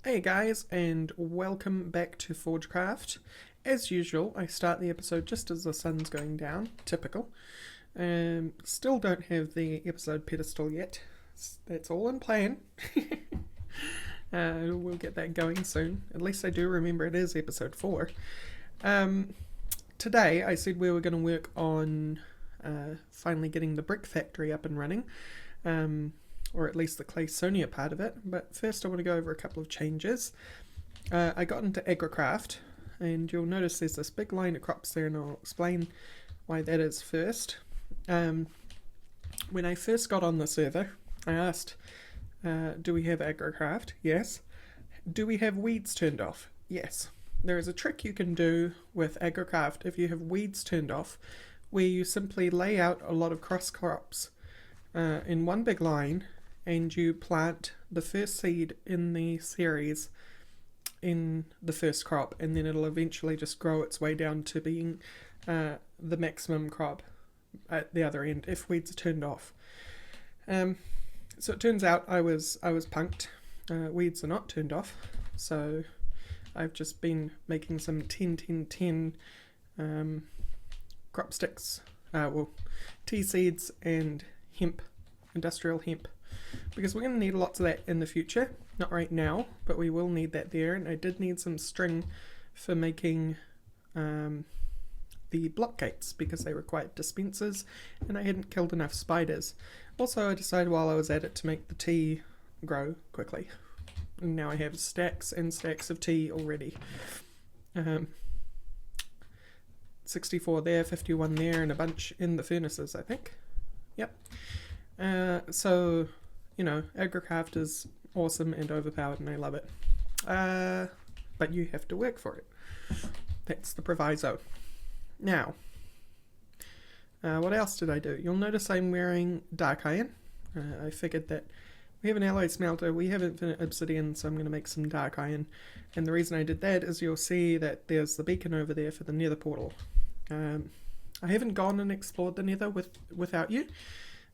Hey guys, and welcome back to Forgecraft. As usual, I start the episode just as the sun's going down, typical. Still don't have the episode pedestal yet. That's all in plan. We'll get that going soon. At least I do remember it is episode 4. Today I said we were going to work on finally getting the brick factory up and running. Or at least the Claysonia part of it. But first I want to go over a couple of changes. I got into Agricraft, and you'll notice there's this big line of crops there, and I'll explain why that is first. When I first got on the server, I asked, do we have Agricraft? Yes. Do we have weeds turned off? Yes. There is a trick you can do with Agricraft if you have weeds turned off, where you simply lay out a lot of cross crops in one big line, and you plant the first seed in the series in the first crop, and then it'll eventually just grow its way down to being the maximum crop at the other end if weeds are turned off. So it turns out I was punked. Weeds are not turned off, so I've just been making some 10-10-10 crop sticks, tea seeds and hemp, industrial hemp, because we're going to need lots of that in the future. Not right now, but we will need that there. And I did need some string for making the block gates, because they required dispensers and I hadn't killed enough spiders. Also, I decided while I was at it to make the tea grow quickly, and now I have stacks and stacks of tea already. 64 there, 51 there, and a bunch in the furnaces, I think. Yep. So, you know, Agricraft is awesome and overpowered, and I love it. But you have to work for it. That's the proviso. Now, what else did I do? You'll notice I'm wearing dark iron. I figured that we have an alloy smelter, we have infinite obsidian, so I'm going to make some dark iron. And the reason I did that is you'll see that there's the beacon over there for the nether portal. I haven't gone and explored the nether without you.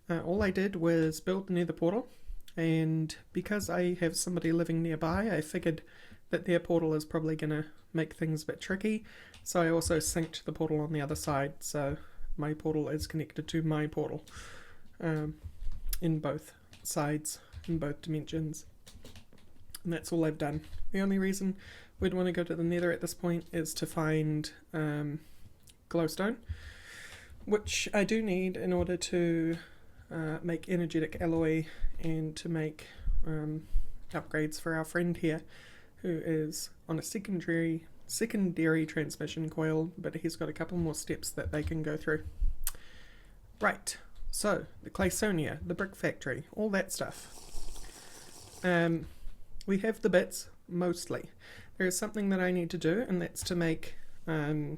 All I did was build the nether portal, and because I have somebody living nearby, I figured that their portal is probably going to make things a bit tricky, so I also synced the portal on the other side, so my portal is connected to my portal in both sides, in both dimensions. And that's all I've done. The only reason we'd want to go to the nether at this point is to find glowstone, which I do need in order to make energetic alloy and to make upgrades for our friend here, who is on a secondary transmission coil, but he's got a couple more steps that they can go through. Right, so the Claysonia, the brick factory, all that stuff. We have the bits, mostly. There is something that I need to do, and that's to make some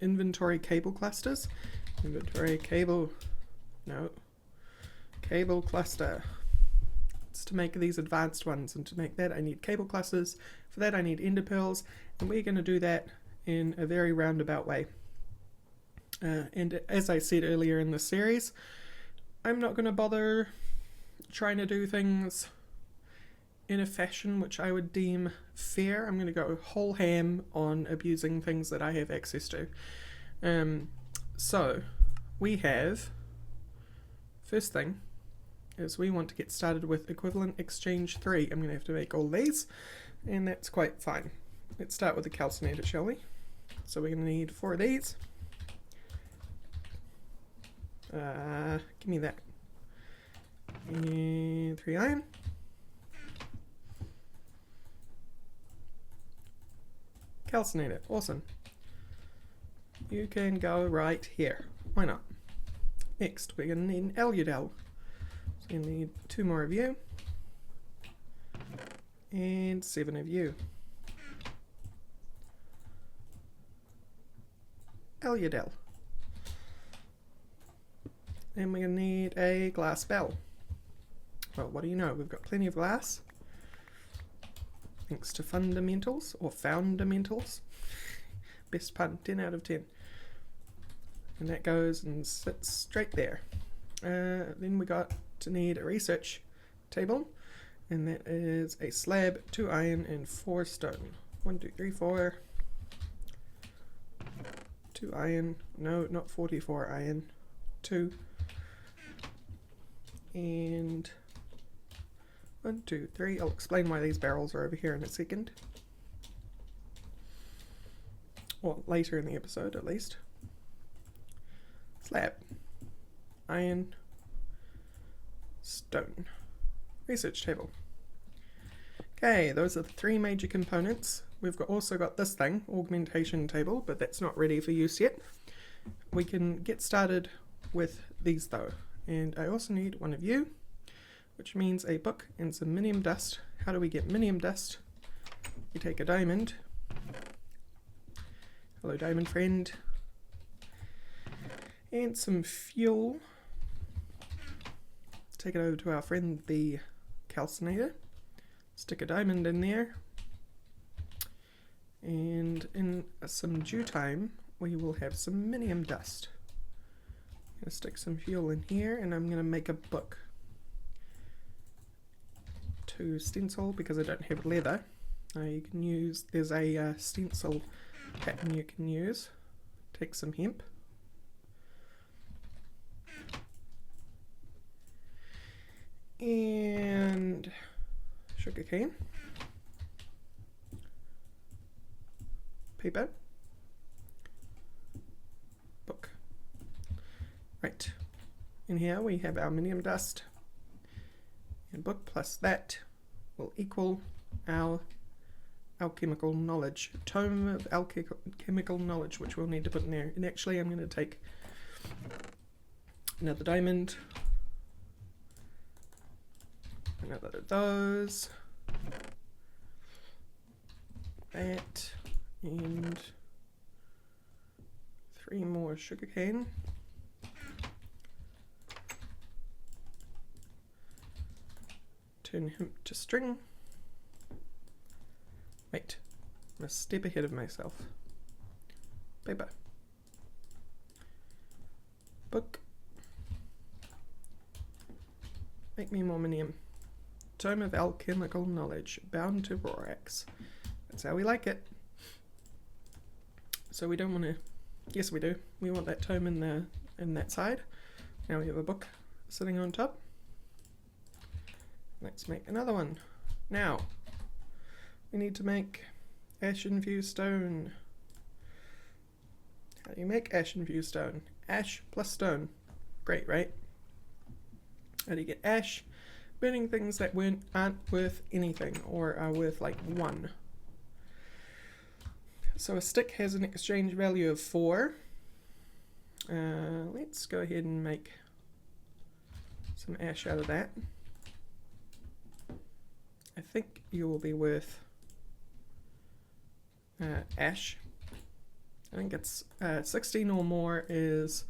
inventory cable clusters. Cable cluster. It's to make these advanced ones, and to make that I need cable clusters. For that I need ender pearls, and we're going to do that in a very roundabout way. And as I said earlier in the series, I'm not going to bother trying to do things in a fashion which I would deem fair. I'm going to go whole ham on abusing things that I have access to. So we have, first thing is we want to get started with equivalent exchange 3. I'm going to have to make all these, and that's quite fine. Let's start with the calcinator, shall we? So we're going to need 4 of these. Give me that. And 3 iron. Calcinator, awesome. You can go right here. Why not? Next, we're going to need an aludel. So you're going to need 2 more of you. And 7 of you. Aludel. And we're going to need a glass bell. Well, what do you know? We've got plenty of glass. Thanks to fundamentals, or foundamentals. Best pun, 10 out of 10. And that goes and sits straight there. Then we got to need a research table, And that is a slab, 2 iron, and 4 stone. 1, 2, 3, 4. 2 iron. No, not 44 iron. 2. And 1, 2, 3. I'll explain why these barrels are over here in a second. Or later in the episode, at least. Slab. Iron. Stone. Research table. Okay, those are the 3 major components. We've also got this thing, augmentation table, but that's not ready for use yet. We can get started with these though. And I also need one of you, which means a book and some minium dust. How do we get minium dust? You take a diamond. Hello, diamond friend. And some fuel. Take it over to our friend the calcinator. Stick a diamond in there. And in some due time, we will have some minium dust. I'm going to stick some fuel in here, and I'm going to make a book. To stencil, because I don't have leather. You can use, there's a stencil pattern you can use. Take some hemp. And sugarcane. Paper. Book. Right. In here we have our minium dust. And book plus that will equal our alchemical knowledge. Tome of alchemical knowledge, which we'll need to put in there. And actually I'm going to take another diamond. Another of those. That. And 3 more sugarcane. Turn him to string. Wait, I'm a step ahead of myself. Paper. Book. Make me more minium. Tome of alchemical knowledge, bound to Rorax. That's how we like it. So we don't want to, yes we do, we want that tome in that side. Now we have a book sitting on top. Let's make another one. Now, we need to make ash infused stone. How do you make ash infused stone? Ash plus stone. Great, right? How do you get ash? Burning things that aren't worth anything, or are worth like 1. So a stick has an exchange value of 4. Let's go ahead and make some ash out of that. I think you will be worth ash. I think it's 16 or more is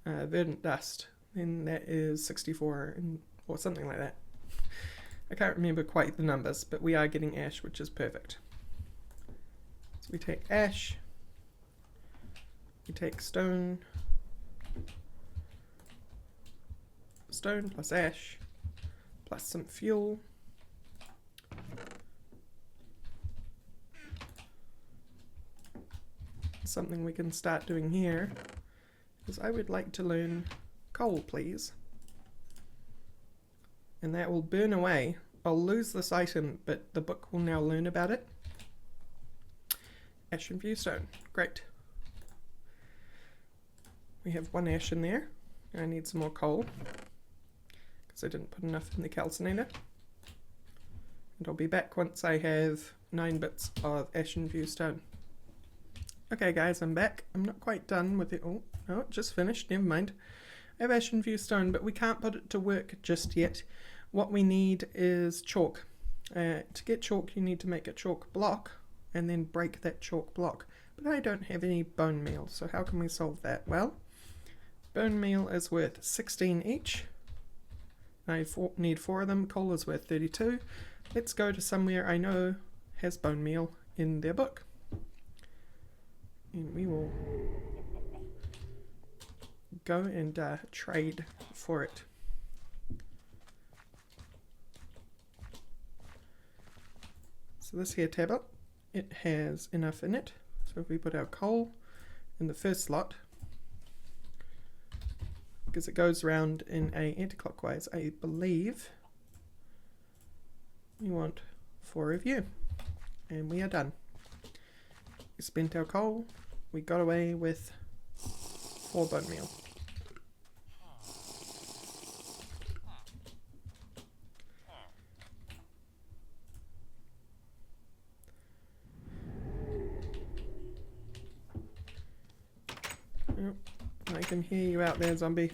verdant dust, and that is 64 or something like that. I can't remember quite the numbers, but we are getting ash, which is perfect. So we take ash, we take stone, stone plus ash, plus some fuel. Something we can start doing here is I would like to learn coal, please. And that will burn away. I'll lose this item, but the book will now learn about it. Ash infused stone. Great. We have 1 ash in there. I need some more coal because I didn't put enough in the calcinator. And I'll be back once I have 9 bits of ash infused stone. Okay guys, I'm back. I'm not quite done with it. Oh, no, it just finished. Never mind. I have ash infused stone, but we can't put it to work just yet. What we need is chalk. To get chalk, you need to make a chalk block and then break that chalk block. But I don't have any bone meal, so how can we solve that? Well, bone meal is worth 16 each. I need 4 of them. Coal is worth 32. Let's go to somewhere I know has bone meal in their book. And we will go and trade for it. So this here tablet, it has enough in it. So if we put our coal in the first slot, because it goes round in a anti-clockwise, I believe we want 4 of you. And we are done. We spent our coal, we got away with 4 bone meal. I can hear you out there, zombie.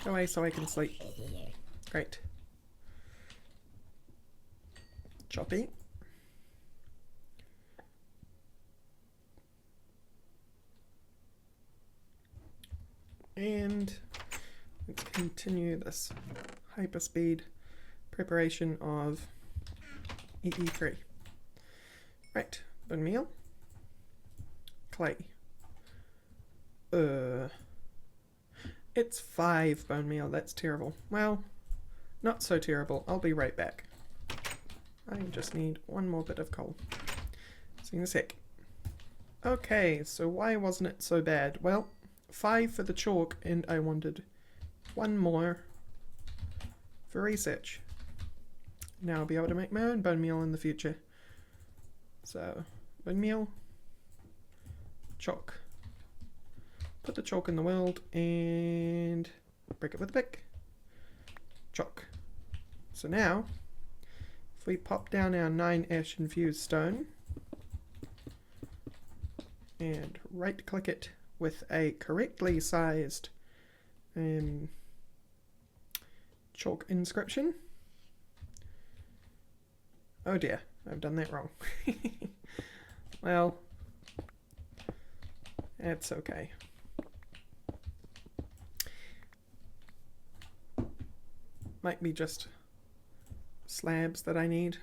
Go away so I can sleep. Great. Choppy. And let's continue this hyperspeed preparation of EE3. Right, bone meal, clay. It's 5 bone meal, that's terrible. Well, not so terrible. I'll be right back. I just need 1 more bit of coal. See you in a sec. Okay, so why wasn't it so bad? Well, 5 for the chalk, and I wanted 1 more for research. Now I'll be able to make my own bone meal in the future. So, bone meal, chalk. Put the chalk in the world and break it with a pick. Chalk. So now, if we pop down our 9 ash infused stone and right click it with a correctly sized chalk inscription. Oh dear, I've done that wrong. Well, that's okay. Might be just slabs that I need.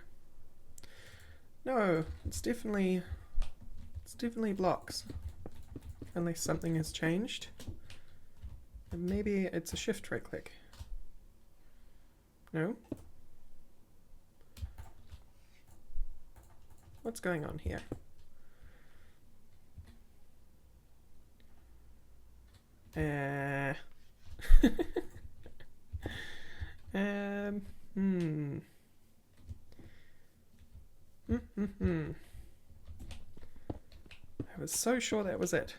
No, it's definitely blocks. Unless something has changed. And maybe it's a shift right click. No? What's going on here? I was so sure that was it.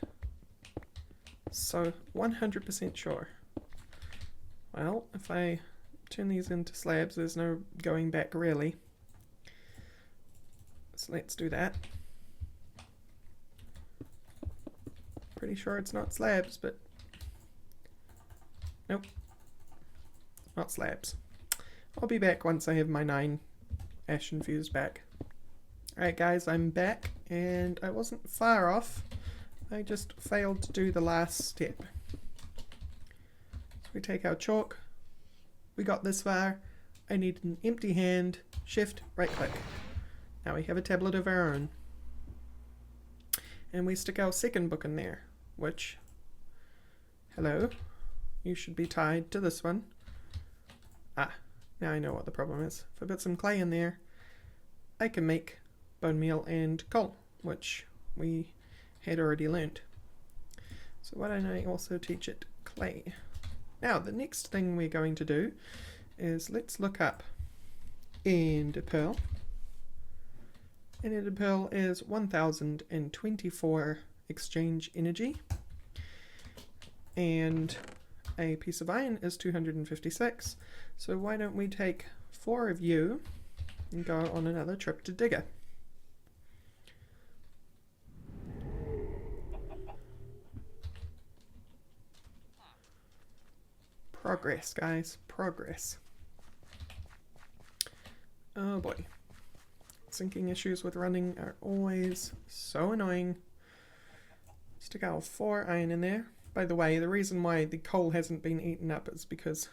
So 100% sure. Well, if I turn these into slabs, there's no going back really. So let's do that. Pretty sure it's not slabs, but nope, not slabs. I'll be back once I have my 9 ash infused back. Alright guys, I'm back, and I wasn't far off. I just failed to do the last step. So we take our chalk. We got this far. I need an empty hand, shift, right click. Now we have a tablet of our own. And we stick our second book in there, which, hello, you should be tied to this one. Ah, now I know what the problem is. If I put some clay in there, I can make bone meal and coal, which we had already learned. So why don't I also teach it clay? Now the next thing we're going to do is let's look up Ender Pearl. Ender Pearl is 1024 exchange energy, and a piece of iron is 256. So why don't we take 4 of you and go on another trip to Digger. Progress, guys, progress. Oh boy. Sinking issues with running are always so annoying. Stick our 4 iron in there. By the way, the reason why the coal hasn't been eaten up is because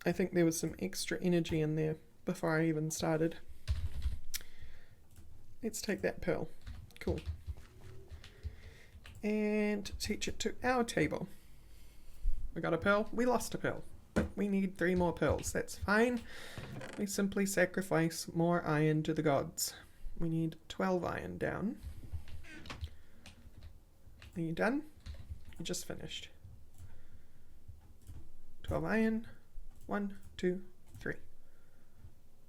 I think there was some extra energy in there before I even started. Let's take that pearl. Cool. And teach it to our table. We got a pearl, we lost a pearl. but we need 3 more pearls. That's fine. We simply sacrifice more iron to the gods. We need 12 iron down. Are you done? You just finished. 12 iron. 1, 2, 3.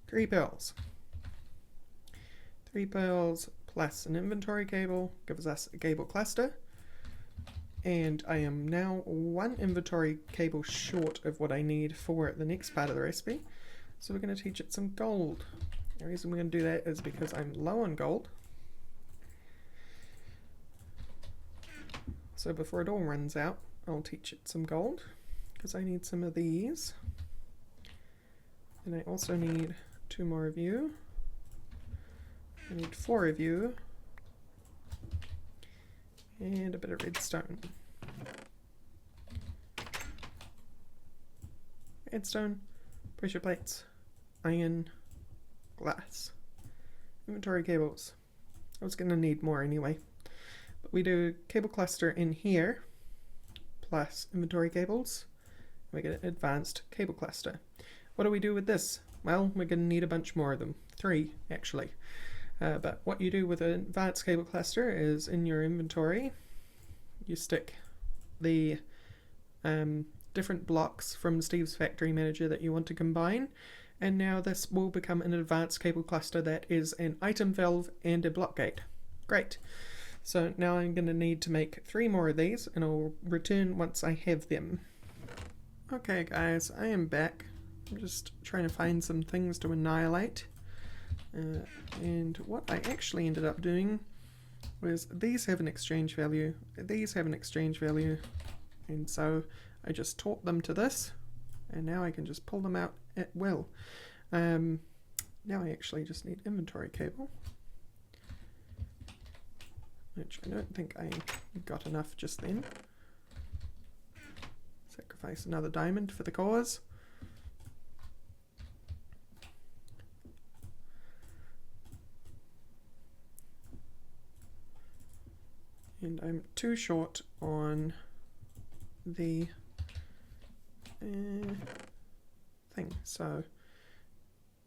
3 pearls. 3 pearls plus an inventory cable gives us a cable cluster. And I am now 1 inventory cable short of what I need for the next part of the recipe. So we're going to teach it some gold. The reason we're going to do that is because I'm low on gold. So before it all runs out, I'll teach it some gold, because I need some of these. And I also need 2 more of you. I need 4 of you. And a bit of redstone. Redstone, pressure plates, iron, glass, inventory cables. I was going to need more anyway. But we do cable cluster in here, plus inventory cables. We get an advanced cable cluster. What do we do with this? Well, we're going to need a bunch more of them. 3, actually. But what you do with an advanced cable cluster is in your inventory, you stick the different blocks from Steve's Factory Manager that you want to combine, and now this will become an advanced cable cluster that is an item valve and a block gate. Great. So now I'm going to need to make 3 more of these, and I'll return once I have them. Okay guys, I am back. I'm just trying to find some things to annihilate. And what I actually ended up doing was these have an exchange value, these have an exchange value, and so I just taught them to this, and now I can just pull them out at will. Now I actually just need inventory cable, which I don't think I got enough just then. Sacrifice another diamond for the cause. And I'm too short on the thing. So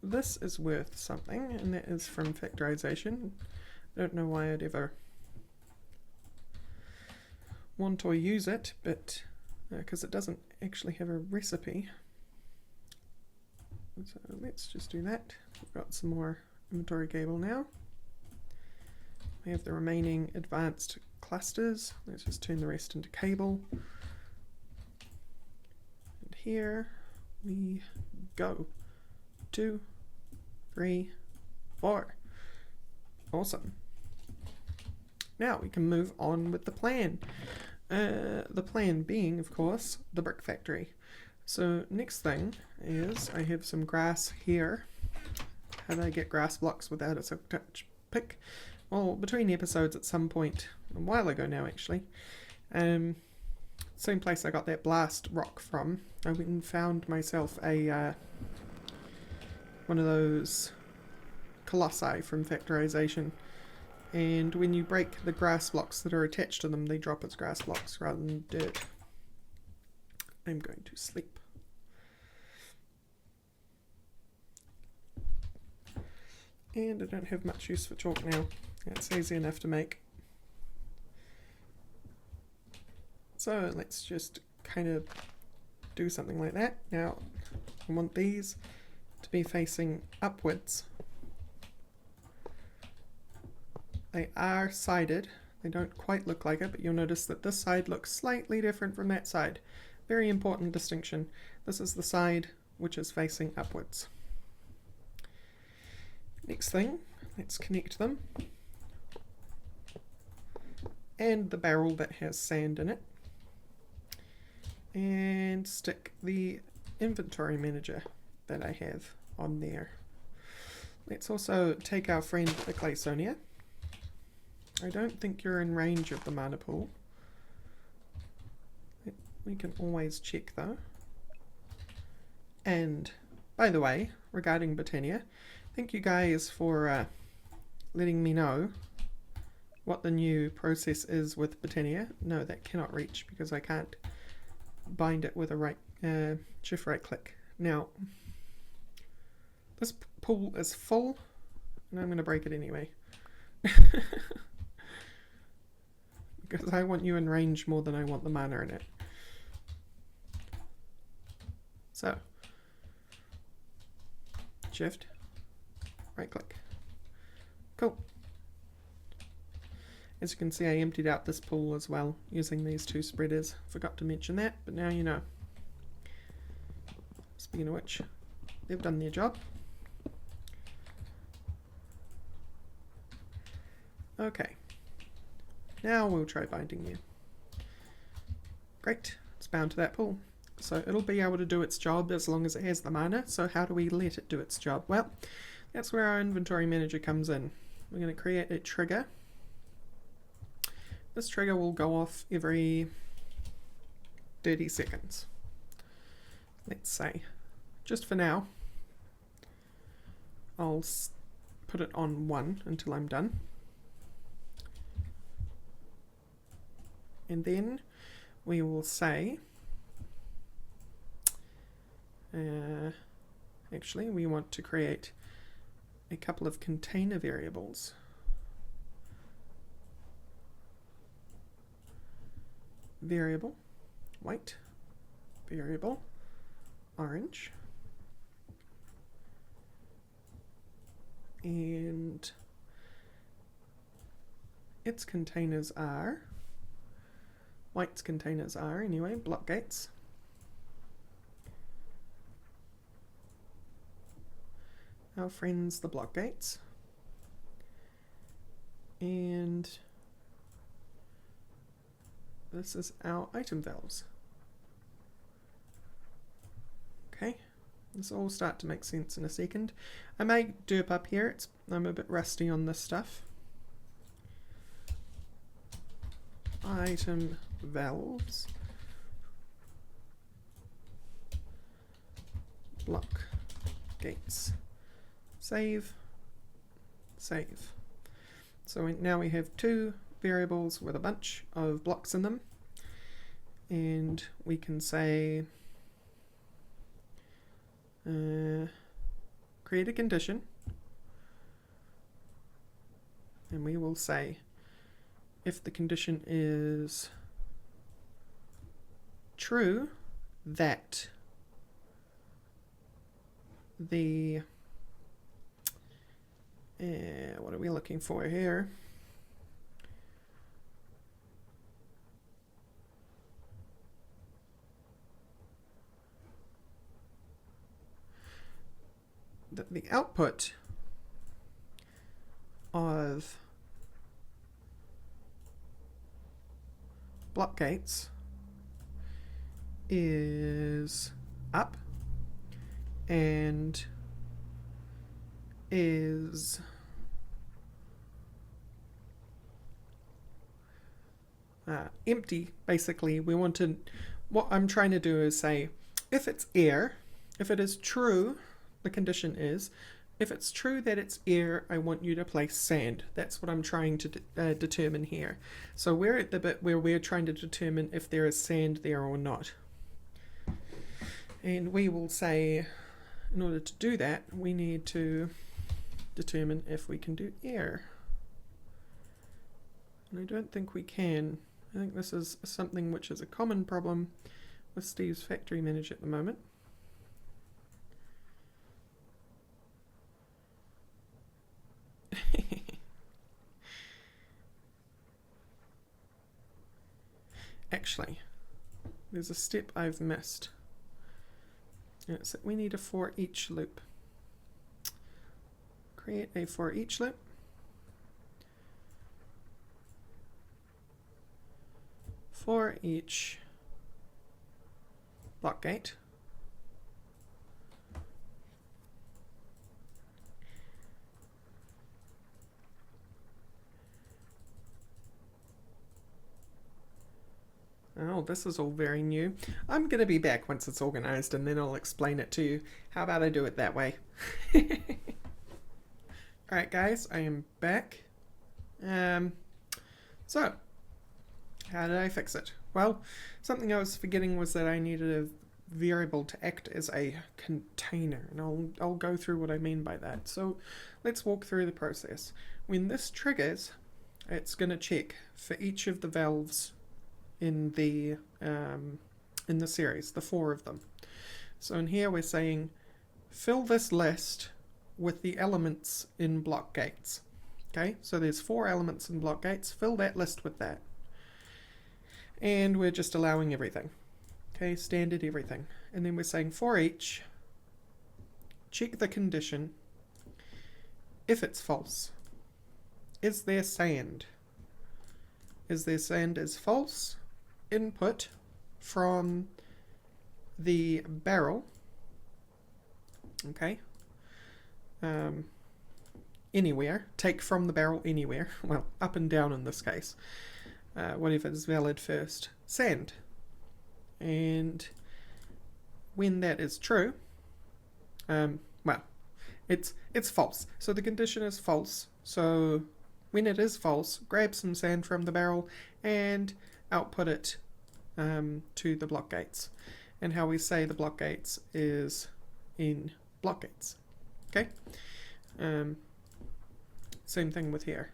this is worth something, and that is from factorization. I don't know why I'd ever want or use it, but because it doesn't actually have a recipe. So let's just do that. We've got some more inventory cable now. We have the remaining advanced clusters. Let's just turn the rest into cable. And here we go. 2, 3, 4. Awesome. Now we can move on with the plan. The plan being, of course, the brick factory. So next thing is I have some grass here. How do I get grass blocks without a silk touch pick? Well, between episodes at some point, a while ago now actually, same place I got that blast rock from, I went and found myself a one of those colossi from factorization, and when you break the grass blocks that are attached to them, they drop as grass blocks rather than dirt. I'm going to sleep. And I don't have much use for chalk now. It's easy enough to make. So let's just kind of do something like that. Now I want these to be facing upwards. They are sided. They don't quite look like it, but you'll notice that this side looks slightly different from that side. Very important distinction. This is the side which is facing upwards. Next thing, let's connect them. And the barrel that has sand in it. And stick the inventory manager that I have on there. Let's also take our friend the Claysonia. I don't think you're in range of the mana pool. We can always check though. And by the way, regarding Britannia, thank you guys for letting me know what the new process is with Britannia. No, that cannot reach because I can't bind it with a right shift right click. Now, this pool is full, and I'm going to break it anyway. Because I want you in range more than I want the mana in it. So, shift, right click. Cool. As you can see, I emptied out this pool as well using these two spreaders. Forgot to mention that, but now you know. Speaking of which, they've done their job. Okay. Now we'll try binding you. Great. It's bound to that pool. So it'll be able to do its job as long as it has the mana. So how do we let it do its job? Well, that's where our inventory manager comes in. We're going to create a trigger. This trigger will go off every 30 seconds. Let's say, just for now, I'll put it on 1 until I'm done. And then we will say, actually we want to create a couple of container variables. Variable white, variable orange, and its containers are, white's containers are anyway, block gates. Our friends the block gates, and this is our item valves. Okay, this will all start to make sense in a second. I may derp up here, I'm a bit rusty on this stuff. Item valves, block gates, save, save. So now we have two variables with a bunch of blocks in them, and we can say create a condition, and we will say if the condition is true that the what are we looking for here? That the output of block gates is up and is empty. Basically, we want to, what I'm trying to do is say if it's air, if it is true, the condition is, if it's true that it's air, I want you to place sand. That's what I'm trying to determine here. So we're at the bit where we're trying to determine if there is sand there or not. And we will say, in order to do that, we need to determine if we can do air. And I don't think we can. I think this is something which is a common problem with Steve's factory manager at the moment. Actually, there's a step I've missed. It's that we need a for each loop. Create a for each loop. For each block gate. Oh, this is all very new. I'm going to be back once it's organized and then I'll explain it to you. How about I do it that way? Alright guys, I am back. So, how did I fix it? Well, something I was forgetting was that I needed a variable to act as a container, and I'll go through what I mean by that. So let's walk through the process. When this triggers, it's going to check for each of the valves in the series, the 4 of them. So in here we're saying fill this list with the elements in block gates. Okay, so there's 4 elements in block gates, fill that list with that. And we're just allowing everything. Okay, standard everything. And then we're saying for each, check the condition. If it's false, is there sand? Is there sand is false? Input from the barrel. Okay. Anywhere. Take from the barrel anywhere. Well, up and down in this case. Whatever is valid first. Sand. And when that is true, well, it's false. So the condition is false. So when it is false, grab some sand from the barrel and output it to the block gates. And how we say the block gates is in block gates. Okay? Same thing with here.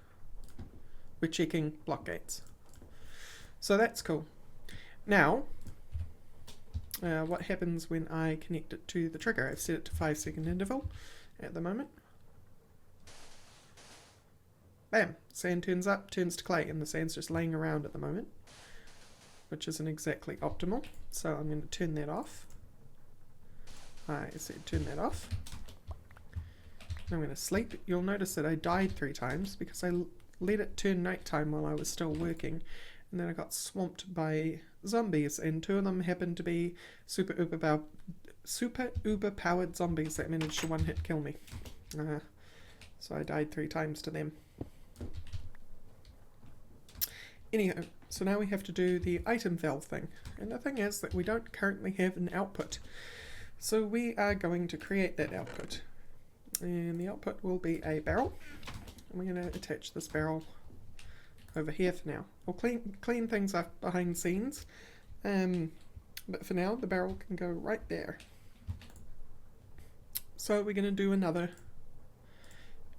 We're checking block gates. So that's cool. Now, what happens when I connect it to the trigger? I've set it to 5-second interval at the moment. Bam! Sand turns up, turns to clay, and the sand's just laying around at the moment, which isn't exactly optimal. So I'm going to turn that off. I said turn that off. I'm going to sleep. You'll notice that I died 3 times because I let it turn nighttime while I was still working, and then I got swamped by zombies, and 2 of them happened to be super uber powered zombies that managed to one-hit kill me. So I died 3 times to them. Anyhow, so now we have to do the item valve thing, and the thing is that we don't currently have an output, so we are going to create that output, and the output will be a barrel, and we're going to attach this barrel over here for now. We'll clean things up behind the scenes, but for now the barrel can go right there. So we're going to do another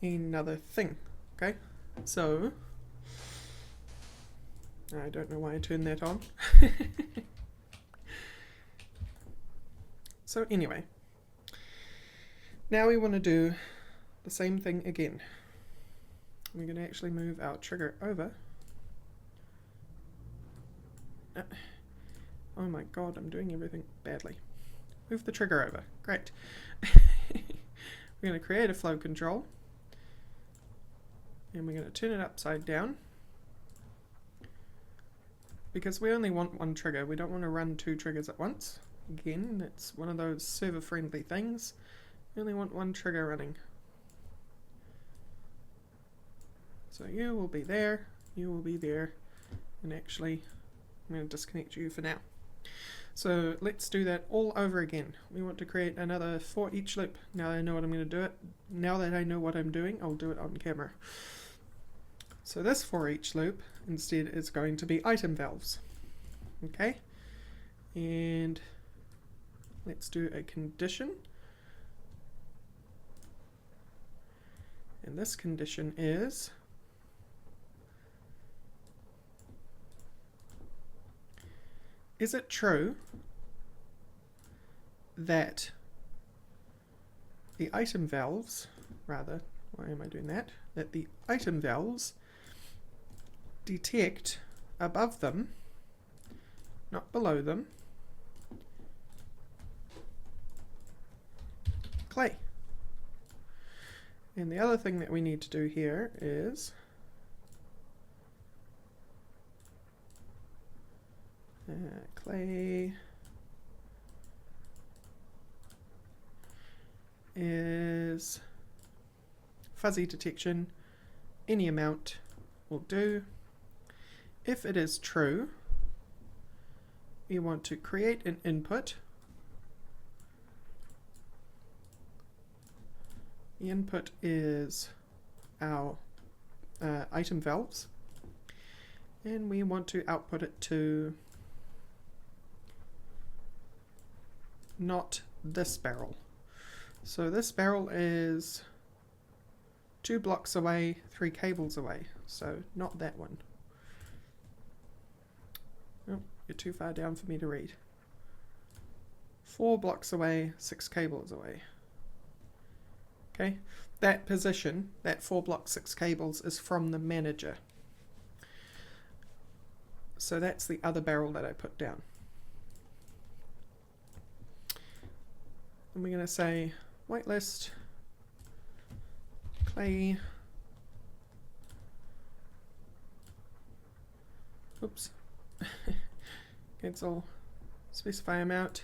thing. Okay, so I don't know why I turned that on. So anyway, now we want to do the same thing again. We're going to actually move our trigger over. Oh my god, I'm doing everything badly. Move the trigger over. Great. We're going to create a flow control. And we're going to turn it upside down. Because we only want 1 trigger. We don't want to run 2 triggers at once. Again, it's one of those server-friendly things. We only want 1 trigger running. So you will be there, you will be there, and actually I'm going to disconnect you for now. So let's do that all over again. We want to create another for each loop. Now that I know what I'm going to do it, now that I know what I'm doing, I'll do it on camera. So this for each loop instead is going to be item valves. Okay, and let's do a condition. And this condition is it true that the item valves, rather, why am I doing that? That the item valves detect above them, not below them, clay. And the other thing that we need to do here is clay is fuzzy detection, any amount will do. If it is true, we want to create an input. The input is our item valves, and we want to output it to not this barrel. So this barrel is 2 blocks away, 3 cables away. So not that one. Oh, you're too far down for me to read. 4 blocks away, 6 cables away. Okay, that position, that 4 blocks, 6 cables is from the manager. So that's the other barrel that I put down. And we're going to say whitelist, clay, oops, cancel, specify amount,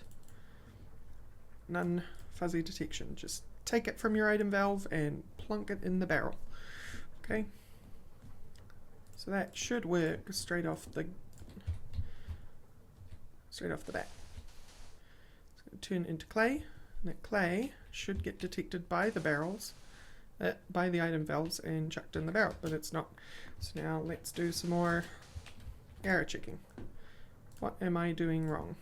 none, fuzzy detection. Just take it from your item valve and plunk it in the barrel. Okay, so that should work straight off the bat. It's going to turn into clay, and that clay should get detected by the barrels, by the item valves, and chucked in the barrel, but it's not. So now let's do some more error checking. What am I doing wrong?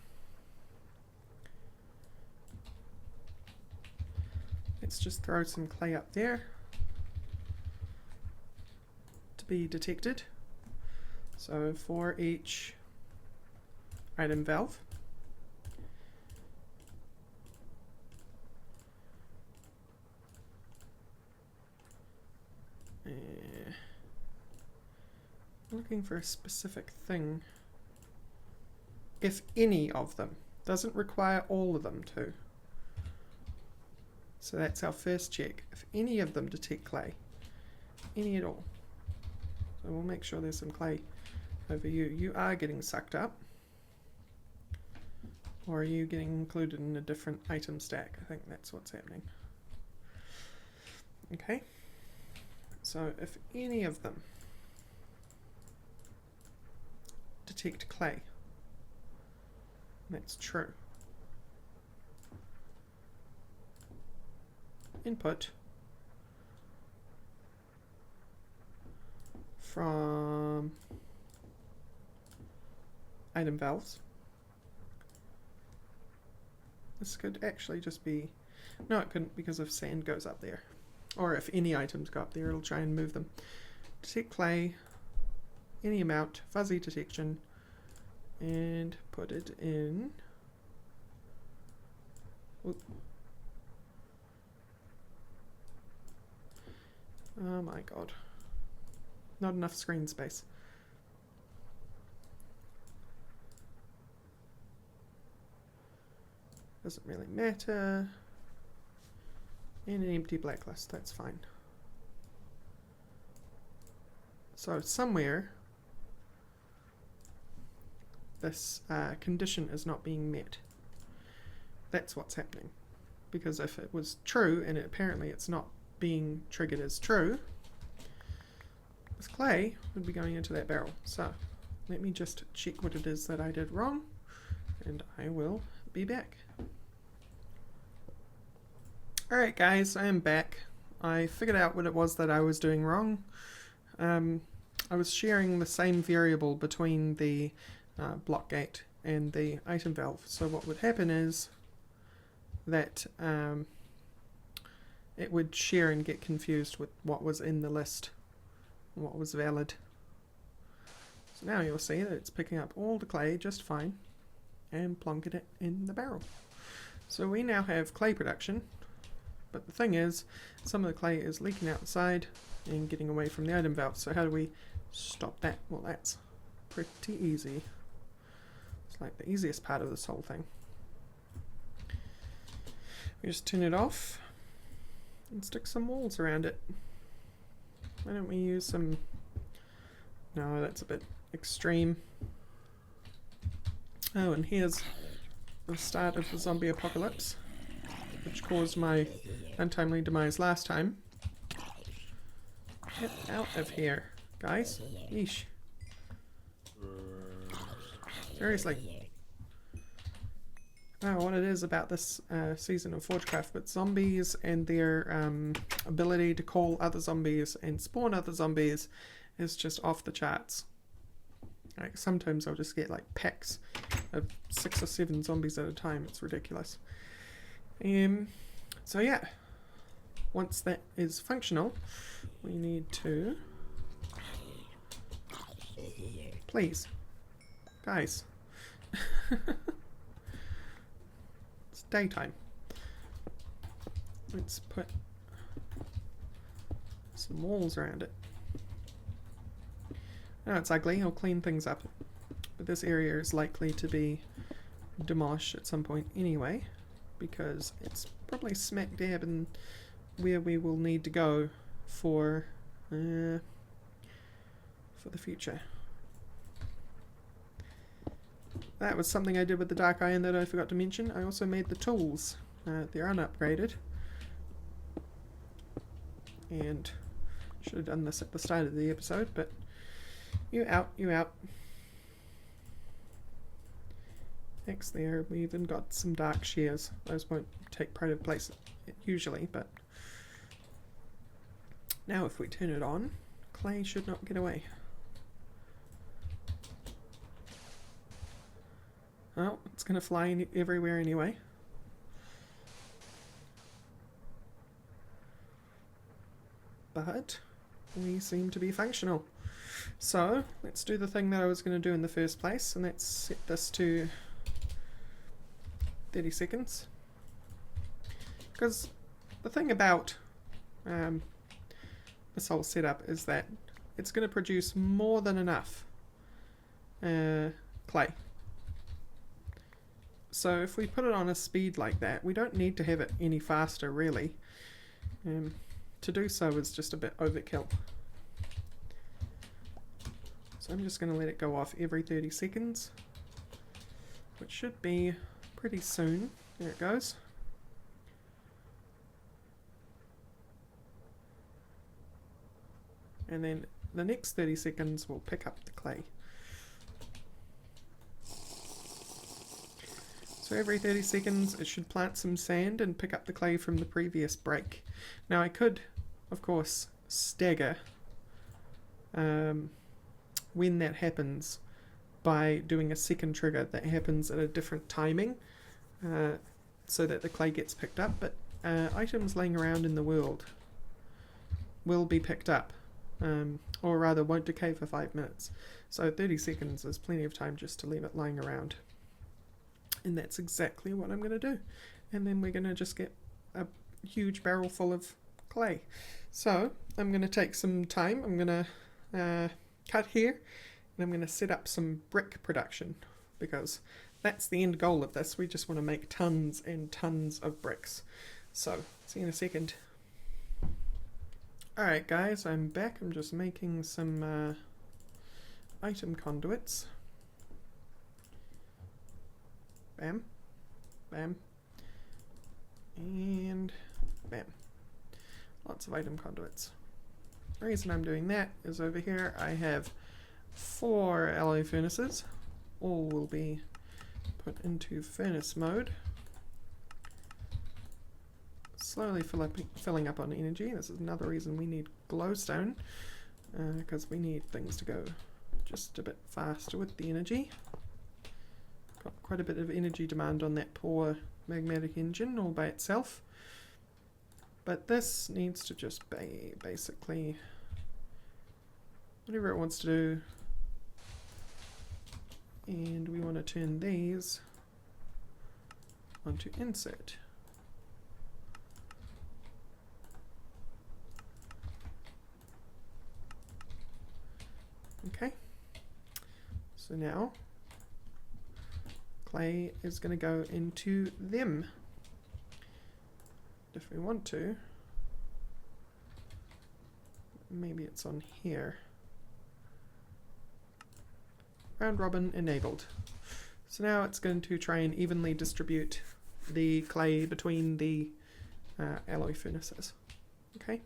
Let's just throw some clay up there to be detected. So for each item valve, looking for a specific thing. If any of them, doesn't require all of them to. So that's our first check. If any of them detect clay, any at all. So we'll make sure there's some clay over you. You are getting sucked up. Or are you getting included in a different item stack? I think that's what's happening. Okay. So if any of them detect clay, that's true. Input from item valves. This could actually just be, no, it couldn't, because if sand goes up there, or if any items go up there, it'll try and move them. Detect clay, any amount, fuzzy detection, and put it in. Oop. Oh my god. Not enough screen space. Doesn't really matter. And an empty blacklist, that's fine. So somewhere this condition is not being met. That's what's happening. Because if it was true, and apparently it's not being triggered as true, this clay would be going into that barrel. So let me just check what it is that I did wrong, and I will be back. Alright guys, I am back. I figured out what it was that I was doing wrong. I was sharing the same variable between the block gate and the item valve. So what would happen is that it would share and get confused with what was in the list, what was valid. So now you'll see that it's picking up all the clay just fine and plonking it in the barrel. So we now have clay production, but the thing is, some of the clay is leaking outside and getting away from the item valve. So how do we stop that? Well, that's pretty easy. It's like the easiest part of this whole thing. We just turn it off and stick some walls around it. Why don't we use some... No, that's a bit extreme. Oh, and here's the start of the zombie apocalypse, which caused my untimely demise last time. Get out of here, guys. Yeesh. Seriously. I don't know what it is about this season of Forgecraft, but zombies and their ability to call other zombies and spawn other zombies is just off the charts. Like, sometimes I'll just get like packs of 6 or 7 zombies at a time. It's ridiculous. So yeah, once that is functional, we need to... Please, guys. It's daytime. Let's put some walls around it. I know it's ugly, I'll clean things up. But this area is likely to be demolished at some point anyway, because it's probably smack dab in where we will need to go for the future. That was something I did with the dark iron that I forgot to mention. I also made the tools. They're unupgraded. And should have done this at the start of the episode, but you out, you out. Next there, we even got some dark shears. Those won't take pride of place usually, but now if we turn it on, clay should not get away. Oh, it's going to fly everywhere anyway. But we seem to be functional. So let's do the thing that I was going to do in the first place, and let's set this to 30 seconds. Because the thing about this whole setup is that it's going to produce more than enough clay. So if we put it on a speed like that, we don't need to have it any faster really. To do so is just a bit overkill. So I'm just going to let it go off every 30 seconds, which should be pretty soon. There it goes. And then the next 30 seconds will pick up the clay. So every 30 seconds it should plant some sand and pick up the clay from the previous break. Now I could, of course, stagger when that happens by doing a second trigger that happens at a different timing so that the clay gets picked up, but items laying around in the world will be picked up, or rather won't decay for 5 minutes. So 30 seconds is plenty of time just to leave it lying around. And that's exactly what I'm going to do. And then we're going to just get a huge barrel full of clay. So I'm going to take some time. I'm going to cut here, and I'm going to set up some brick production, because that's the end goal of this. We just want to make tons and tons of bricks. So see you in a second. Alright guys, I'm back. I'm just making some item conduits. Bam, bam, and bam. Lots of item conduits. The reason I'm doing that is over here I have 4 alloy furnaces. All will be put into furnace mode. Slowly filling up on energy. This is another reason we need glowstone, because we need things to go just a bit faster with the energy. Got quite a bit of energy demand on that poor magmatic engine all by itself. But this needs to just be basically whatever it wants to do. And we want to turn these onto insert. Okay. So now clay is going to go into them. If we want to, maybe it's on here. Round robin enabled. So now it's going to try and evenly distribute the clay between the alloy furnaces. Okay.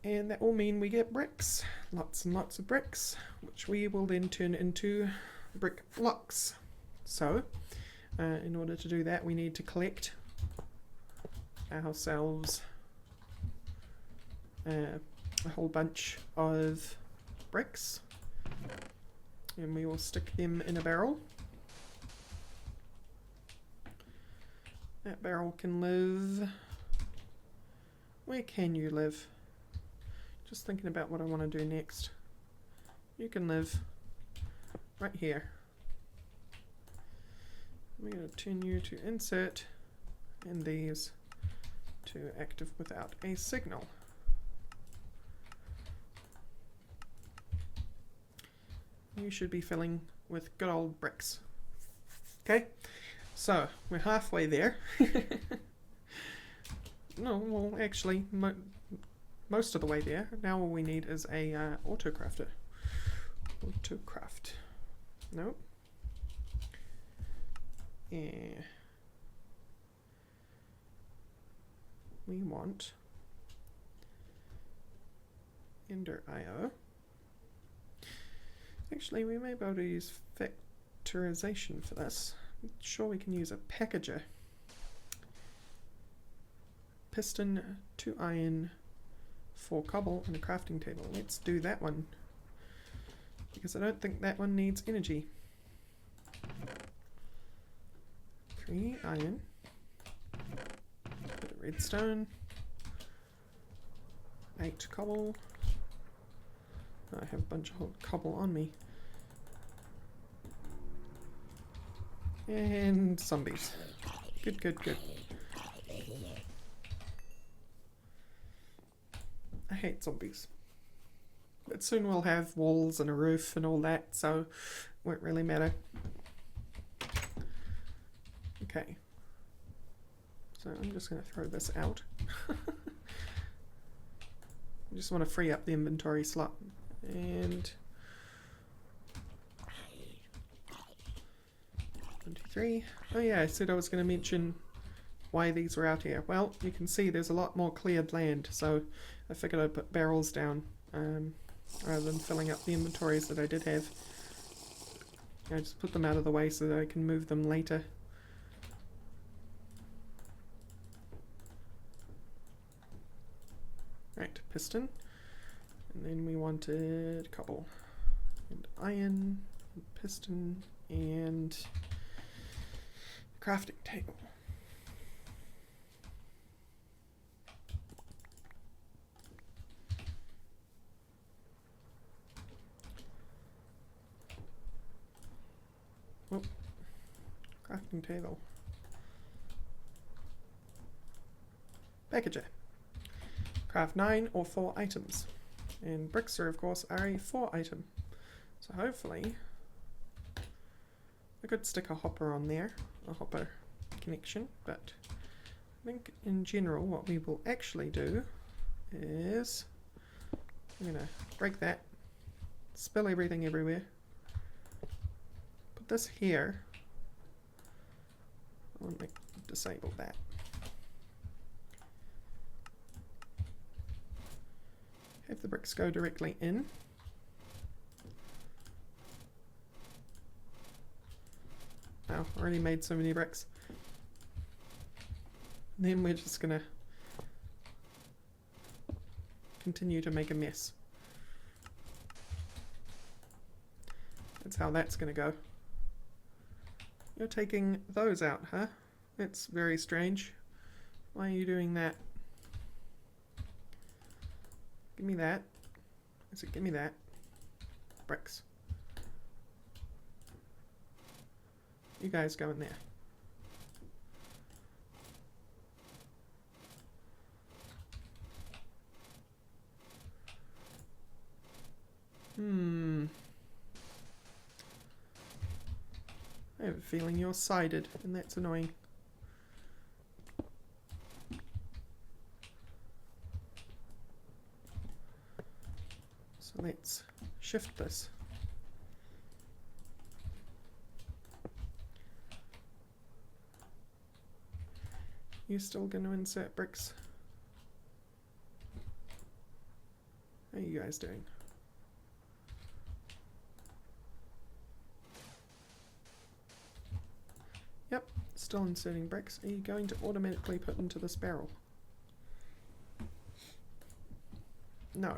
And that will mean we get bricks. Lots and lots of bricks, which we will then turn into brick blocks. So, in order to do that, we need to collect ourselves a whole bunch of bricks, and we will stick them in a barrel. That barrel can live. Where can you live? Just thinking about what I want to do next. You can live right here. I'm going to turn you to insert and these to active without a signal. You should be filling with good old bricks. Okay, so we're halfway there. No, well actually most of the way there. Now all we need is a autocrafter. Autocraft. Nope. Yeah. We want Ender IO. Actually, we may be able to use factorization for this. I'm sure we can use a packager. Piston, 2 iron, 4 cobble, and a crafting table. Let's do that one, because I don't think that one needs energy. 3 iron, bit of redstone, 8 cobble. I have a bunch of cobble on me. And zombies. Good, good, good. I hate zombies. But soon we'll have walls and a roof and all that, so it won't really matter. Okay. So I'm just going to throw this out. I just want to free up the inventory slot. And 23. Oh yeah, I said I was going to mention why these were out here. Well, you can see there's a lot more cleared land, so I figured I'd put barrels down rather than filling up the inventories that I did have. I just put them out of the way so that I can move them later. Right, piston. And then we wanted cobble and iron, and piston, and crafting table. Oh, crafting table. Packager. Craft 9 or 4 items. And bricks are, of course, are a 4 item. So hopefully I could stick a hopper on there, a hopper connection, but I think in general what we will actually do is I'm going to break that, spill everything everywhere, put this here, I want to disable that. Have the bricks go directly in. Wow, already made so many bricks. And then we're just gonna continue to make a mess. That's how that's gonna go. You're taking those out, huh? That's very strange. Why are you doing that? Give me that. I said, give me that. Bricks. You guys go in there. I have a feeling you're sided, and that's annoying. So let's shift this. You still going to insert bricks? How are you guys doing? Yep, still inserting bricks. Are you going to automatically put into this barrel? No.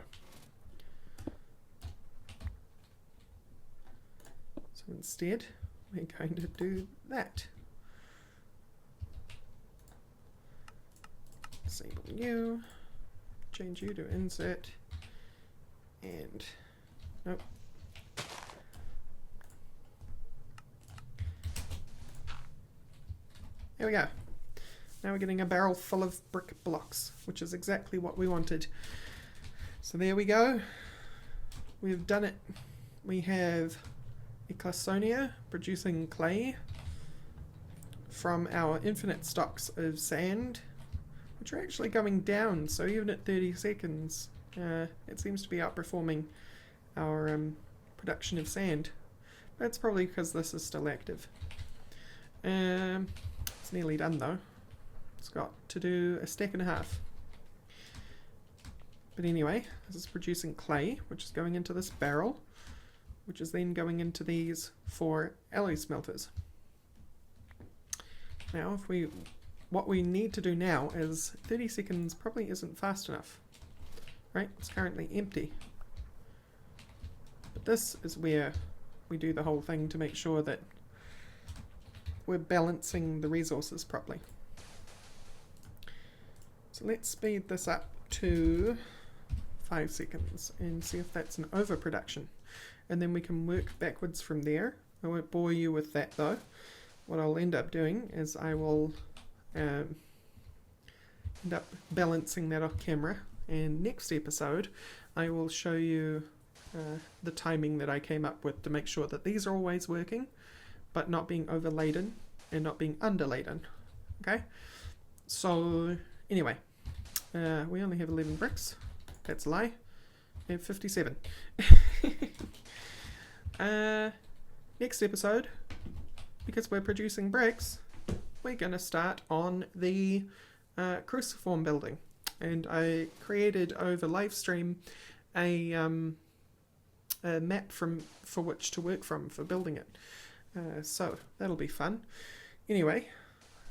So instead, we're going to do that. disable you, change you to insert, and nope. There we go. Now we're getting a barrel full of brick blocks, which is exactly what we wanted. So there we go. We've done it. We have Eclasonia producing clay from our infinite stocks of sand, which are actually going down. So even at 30 seconds, it seems to be outperforming our production of sand. That's probably because this is still active. It's nearly done though. It's got to do a stack and a half. But anyway, this is producing clay, which is going into this barrel, which is then going into these 4 alloy smelters. Now, what we need to do now is 30 seconds probably isn't fast enough. Right? It's currently empty. But this is where we do the whole thing to make sure that we're balancing the resources properly. So let's speed this up to 5 seconds and see if that's an overproduction. And then we can work backwards from there. I won't bore you with that though. What I'll end up doing is I will end up balancing that off camera, and next episode I will show you the timing that I came up with to make sure that these are always working but not being overladen and not being underladen. Okay, so anyway, we only have 11 bricks. That's a lie. We have 57. Next episode, because we're producing bricks, we're going to start on the cruciform building. And I created over live stream a map for which to work from for building it. So that'll be fun. Anyway,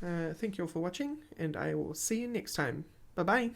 thank you all for watching, and I will see you next time. Bye bye.